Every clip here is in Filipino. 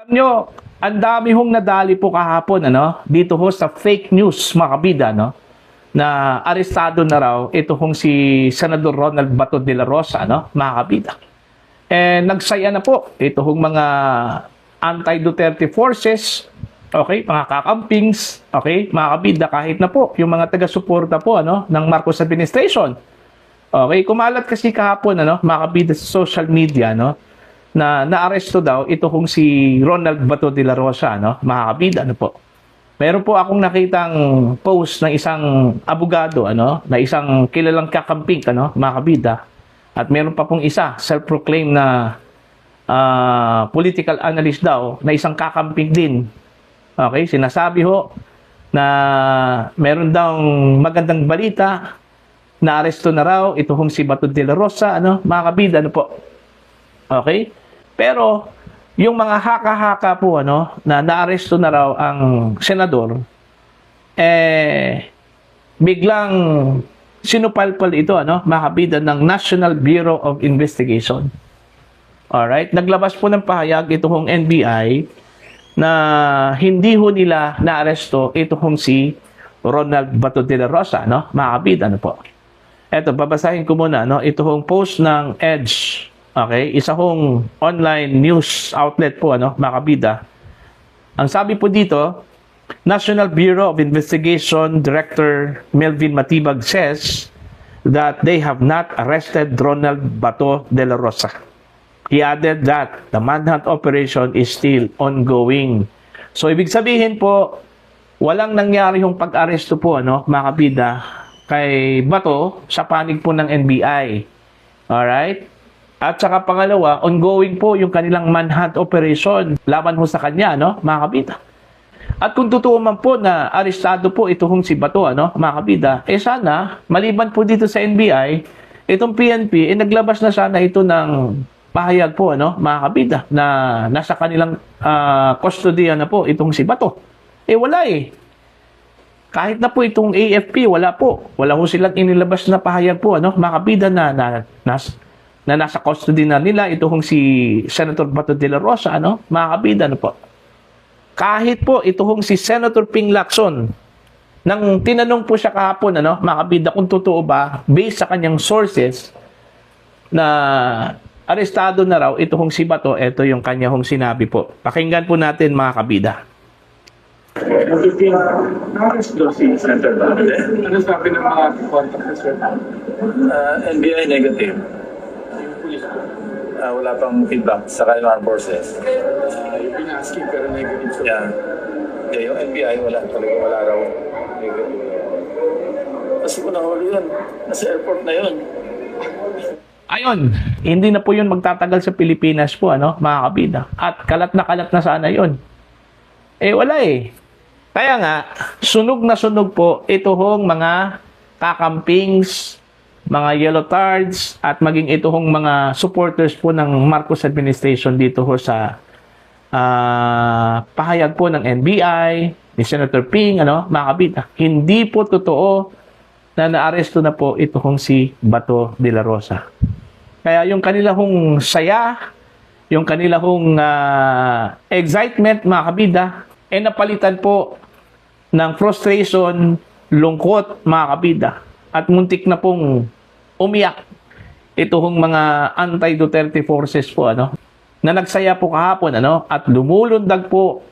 Alam nyo, ang dami hong nadali po kahapon, dito ho sa fake news, mga kabida, na arestado na raw ito hong si Senador Ronald Bato de la Rosa, mga kabida. Nagsaya na po ito hong mga anti-Duterte forces, okay, mga kakampings, okay, mga kabida, kahit na po yung mga taga-suporta po, ng Marcos administration. Okay, kumalat kasi kahapon, mga kabida sa social media, na naaresto daw ito kung si Ronald Bato de la Rosa, mga kabida, po. Meron po akong nakitang post ng isang abogado, na isang kilalang kakamping, mga kabida. At meron pa pong isa, self-proclaimed na political analyst daw, na isang kakamping din. Okay, sinasabi ho na meron daw magandang balita, naaresto na raw ito kung si Bato de la Rosa, mga kabida, po. Okay? Pero, yung mga haka-haka po, na naaresto na raw ang senador, biglang sinupalpal ito, mga kabida, ng National Bureau of Investigation. Alright? Naglabas po ng pahayag ito hong NBI na hindi ho nila naaresto ito hong si Ronald Bato de la Rosa, mga kabida, po. Eto, babasahin ko muna, ito hong post ng EDGE. Okay, isa hong online news outlet po, mga kabida. Ang sabi po dito, National Bureau of Investigation Director Melvin Matibag says that they have not arrested Ronald Bato de la Rosa. He added that the manhunt operation is still ongoing. So, ibig sabihin po, walang nangyari yung pag-aresto po, mga kabida, kay Bato sa panig po ng NBI. Alright? At saka pangalawa, ongoing po yung kanilang manhunt operation laban ho sa kanya, mga kabida. At kung totoo man po na arestado po ito hong si Bato, mga kabida, sana, maliban po dito sa NBI, itong PNP, naglabas na sana ito ng pahayag po, mga kabida, na nasa kanilang custody na po itong si Bato. Wala eh. Kahit na po itong AFP, wala po. Wala ho silang inilabas na pahayag po, mga kabida, na nasa custody na nila, ito kung si Senator Bato de la Rosa, mga kabida, po. Kahit po, ito kung si Senator Ping Lacson, nang tinanong po siya kahapon, mga kabida, kung totoo ba, based sa kanyang sources, na arestado na raw, ito kung si Bato, ito yung kanya kong sinabi po. Pakinggan po natin, mga kabida. Na-arrest daw si Senator Bato. Ano sabi ng mga contact sir? NBI negative. Wala pang feedback sa kanilang forces. Yung pinasking pero negative sir. Yeah. Yung NBI wala raw negative. Kasi kung nahuli yun, nasa airport na yun. Ayon, hindi na po yun magtatagal sa Pilipinas po, mga kabida. At kalat na sana yun. Wala eh. Kaya nga, sunog na sunog po ito hong mga kakampings, mga yellow cards, at maging ito hong mga supporters po ng Marcos administration dito ho sa pahayag po ng NBI, ni Senator Ping, mga kabida. Hindi po totoo na naaresto na po ito hong si Bato de la Rosa. Kaya yung kanila hong saya, yung kanila hong excitement, mga kabida, napalitan po ng frustration, lungkot, mga kabida. At muntik na pong umiyak ito hong mga anti-Duterte forces po, na nagsaya po kahapon, at lumulundag po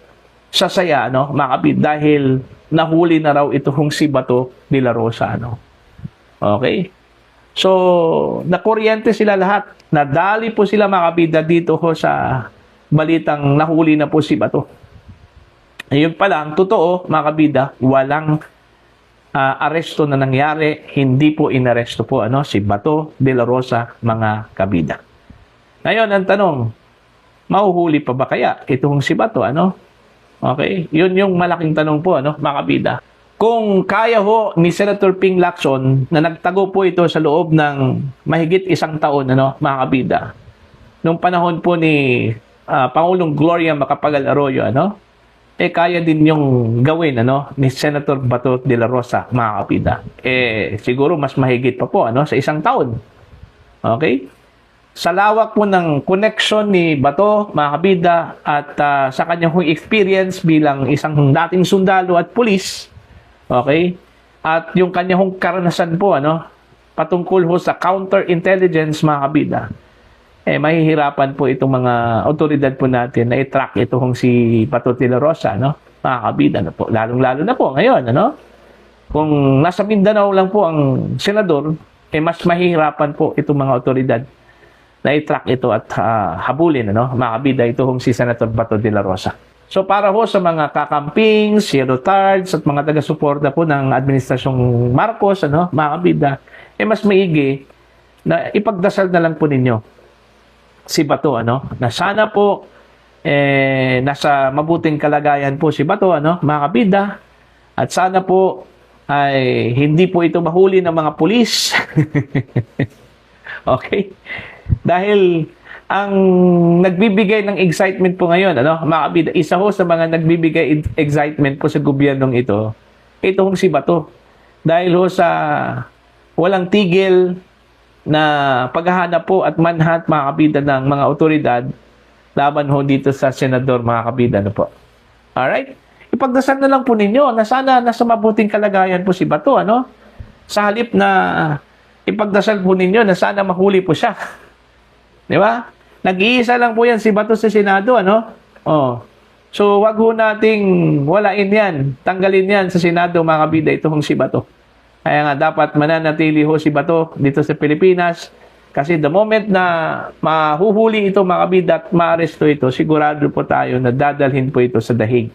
sa saya, mga kabida, dahil nahuli na raw ito hong si Bato de la Rosa, Okay? So, nakuryente sila lahat. Nadali po sila, mga kabida, dito ho sa balitang nahuli na po si Bato. Ayun pa lang, totoo, mga kabida, walang aresto na nangyari, hindi po inaresto po si Bato de la Rosa, mga kabida. Ngayon, ang tanong, mahuhuli pa ba kaya itong si Bato, Okay? Yun yung malaking tanong po, mga kabida. Kung kaya ho ni Senator Ping Lacson na nagtago po ito sa loob ng mahigit isang taon, mga kabida, nung panahon po ni Pangulong Gloria Macapagal Arroyo, kaya din yung gawin ni Senator Bato de la Rosa, mga kabida. Siguro mas mahigit pa po sa isang taon. Okay? sa lawak po ng connection ni Bato, mga kabida, at sa kanyang experience bilang isang dating sundalo at pulis, okay, at yung kanyang karanasan po, patungkol ho sa counterintelligence, mga kabida, mahihirapan po itong mga otoridad po natin na i-track itong si Bato de la Rosa, mga kabida, po. Lalong-lalo na po ngayon, kung nasa Mindanao lang po ang senador, mas mahihirapan po itong mga otoridad na i-track ito at habulin, mga kabida, itong si Senator Bato de la Rosa. So para ho sa mga kakamping, yellow cards at mga taga-suporta po ng Administrasyong Marcos, mga kabida, mas maigi na ipagdasal na lang po ninyo si Bato, na sana po nasa mabuting kalagayan po si Bato, mga kabida, at sana po ay hindi po ito mahuli ng mga pulis. Okay? Dahil ang nagbibigay ng excitement po ngayon, mga kabida, isa ho sa mga nagbibigay excitement po sa gobyernong ito hong si Bato. Dahil ho sa walang tigil na paghahanap po at manhunt, mga kabida, ng mga otoridad laban ho dito sa senador, mga kabida, po. Alright? Ipagdasal na lang po ninyo na sana nasa mabuting kalagayan po si Bato, sa halip na ipagdasal po ninyo na sana mahuli po siya. Di ba? Nag-iisa lang po yan si Bato sa Senado, Oh. So, wag ho nating walain yan. Tanggalin yan sa Senado, mga kabida, itong si Bato. Kaya nga, dapat mananatili ho si Bato dito sa Pilipinas. Kasi the moment na mahuhuli ito, mga kabida, at maaresto ito, sigurado po tayo na dadalhin po ito sa dahig.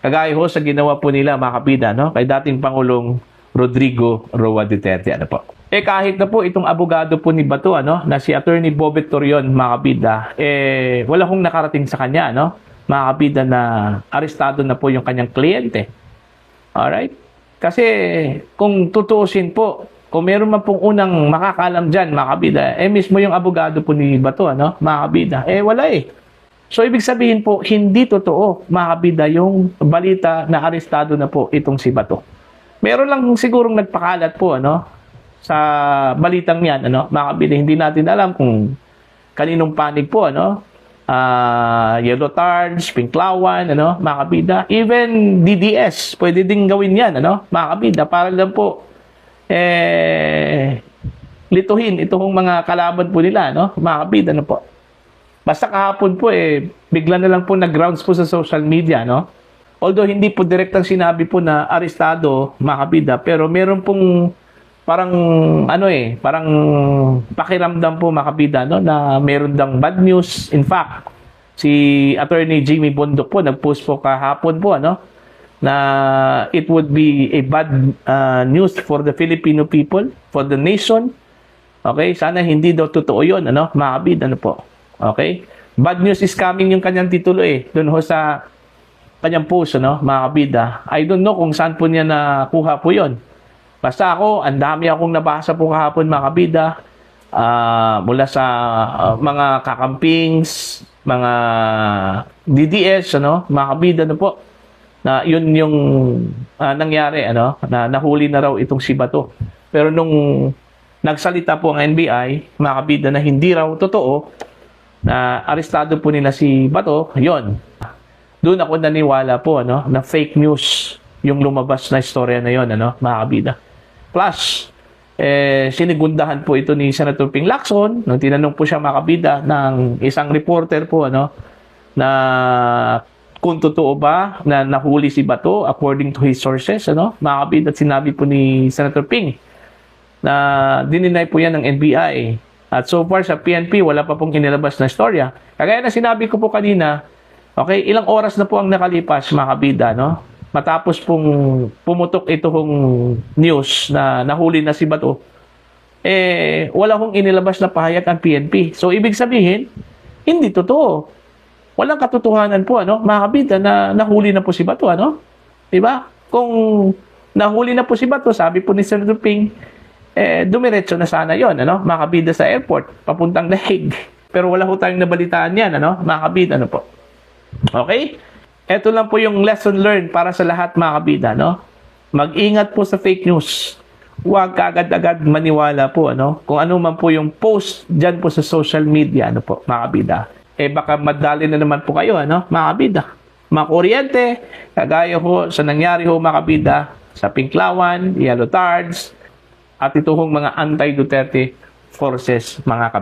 Kagaya ho sa ginawa po nila, mga kabida, kay dating Pangulong Rodrigo Roa Duterte, po. Kahit na po itong abogado po ni Bato, na si Attorney Bobet Torion, mga kabida, wala hong nakarating sa kanya, mga kabida, na arestado na po yung kanyang kliyente. Alright? Kasi kung tutuusin po, kung meron man pong unang makakalam dyan, mga kabida, mismo yung abogado po ni Bato, mga kabida, wala So, ibig sabihin po, hindi totoo, mga kabida, yung balita na arestado na po itong si Bato. Meron lang sigurong nagpakalat po, sa balitang yan, mga kabida, hindi natin alam kung kaninong panig po, yellow tards, pinklawan, mga kabida, even DDS, pwede ding gawin yan, mga kabida, para lang po, lituhin itong mga kalaban po nila, mga kabida, po. Basta kahapon po, bigla na lang po nag-grounds po sa social media, Although hindi po direktang sinabi po na arestado, mga kabida, pero meron pong parang parang pakiramdam po, mga kabida, na meron dang bad news. In fact, si Attorney Jimmy Bondoc po nag-post po kahapon po, na it would be a bad news for the Filipino people, for the nation. Okay, sana hindi daw totoo 'yon, mga kabida, po. Okay? Bad news is coming yung kanyang titulo doon ho sa kanyang post, mga kabida. I don't know kung saan po niya nakuha po 'yon. Basta ako, ang dami akong nabasa po kahapon, mga kabida, mula sa mga kakampings, mga DDS, mga kabida, po, na yun yung nangyari, na nahuli na raw itong si Bato. Pero nung nagsalita po ang NBI, mga kabida, na hindi raw totoo, na arestado po nila si Bato, yon. Doon ako naniwala po, na fake news yung lumabas na istorya na yon, mga kabida. Plus, sinigundahan po ito ni Senator Ping Lacson nung tinanong po siya, mga kabida, ng isang reporter po, na kung totoo ba na nahuli si Bato according to his sources, mga kabida, at sinabi po ni Senator Ping na dininay po yan ng NBI. At so far sa PNP, wala pa pong inilabas na istorya. Kagaya na sinabi ko po kanina, okay, ilang oras na po ang nakalipas, mga kabida, matapos pong pumutok itong news na nahuli na si Bato, wala hong inilabas na pahayag ang PNP. So, ibig sabihin, hindi totoo. Walang katotohanan po, mga kabida, na nahuli na po si Bato, Diba? Kung nahuli na po si Bato, sabi po ni Senator Ping, dumiretso na sana yon, mga kabida, sa airport, papuntang Dahig. Pero wala ho tayong nabalitaan yan, mga kabida, po. Okay? Ito lang po yung lesson learned para sa lahat, mga kabida, Mag-ingat po sa fake news. huwag kaagad-agad maniwala po, ano? Kung ano man po yung post dyan po sa social media, ano po, mga kabida. Baka madali na naman po kayo, ano, mga kabida. Mga kuryente, kagaya ho sa nangyari ho, mga kabida, sa Pinklawan, Yellow Tards, at ito hong mga anti-Duterte forces, mga kabida.